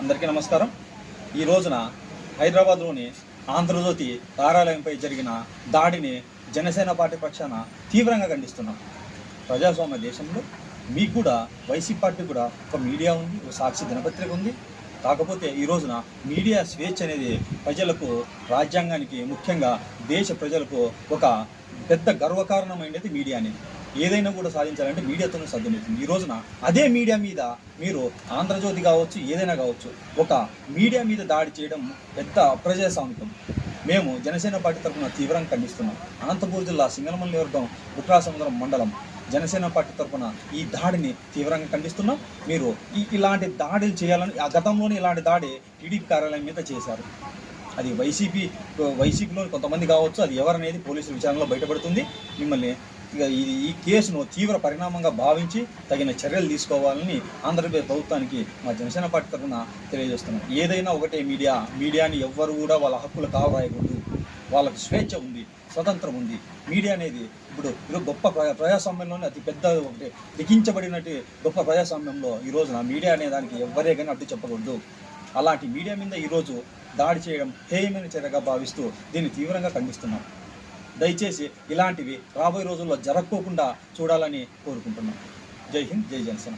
అందరికీ నమస్కారం. ఈ రోజున హైదరాబాద్లోని ఆంధ్రజ్యోతి కార్యాలయంపై జరిగిన దాడిని జనసేన పార్టీ పక్షాన తీవ్రంగా ఖండిస్తున్నాం. ప్రజాస్వామ్య దేశంలో మీకు కూడా వైసీపీ పార్టీ కూడా ఒక మీడియా ఉంది, ఒక సాక్షి దినపత్రిక ఉంది. కాకపోతే ఈ రోజున మీడియా స్వేచ్ఛ అనేది ప్రజలకు, రాజ్యాంగానికి, ముఖ్యంగా దేశ ప్రజలకు ఒక పెద్ద గర్వకారణమైనది మీడియా అనేది. ఏదైనా కూడా సాధించాలంటే మీడియాతోనే సాధ్యమవుతుంది. ఈ రోజున అదే మీడియా మీద మీరు ఆంధ్రజ్యోతి కావచ్చు, ఏదైనా కావచ్చు, ఒక మీడియా మీద దాడి చేయడం పెద్ద అప్రజాస్వామికం. మేము జనసేన పార్టీ తరఫున తీవ్రంగా ఖండిస్తున్నాం. అనంతపూర్ జిల్లా సింగనమల నియోజకవర్గం బుట్రాసముద్రం మండలం జనసేన పార్టీ తరఫున ఈ దాడిని తీవ్రంగా ఖండిస్తున్నాం. మీరు ఇలాంటి చేయాలని గతంలోనే ఇలాంటి దాడి టీడీపీ కార్యాలయం మీద చేశారు. అది వైసీపీలోని కొంతమంది కావచ్చు, అది ఎవరనేది పోలీసుల విచారణలో బయటపడుతుంది. మిమ్మల్ని ఈ కేసును తీవ్ర పరిణామంగా భావించి తగిన చర్యలు తీసుకోవాలని ఆంధ్రప్రదేశ్ ప్రభుత్వానికి మా జనసేన పార్టీ తరఫున తెలియజేస్తున్నాం. ఏదైనా ఒకటే మీడియాని ఎవ్వరు కూడా వాళ్ళ హక్కులు కావరాయకూడదు. వాళ్ళకు స్వేచ్ఛ ఉంది, స్వతంత్రం ఉంది. మీడియా అనేది ఇప్పుడు గొప్ప ప్రజాస్వామ్యంలోనే అతి పెద్ద ఒకటి లిఖించబడినట్టు గొప్ప ప్రజాస్వామ్యంలో ఈ రోజున మీడియా అనే దానికి ఎవ్వరే కానీ అడ్డు చెప్పకూడదు. అలాంటి మీడియా మీద ఈరోజు దాడి చేయడం హేయమైన చర్యగా భావిస్తూ దీన్ని తీవ్రంగా ఖండిస్తున్నాం. దయచేసి ఇలాంటివి రాబోయే రోజుల్లో జరగకోకుండా చూడాలని కోరుకుంటున్నాం. జై హింద్, జై జనసేన.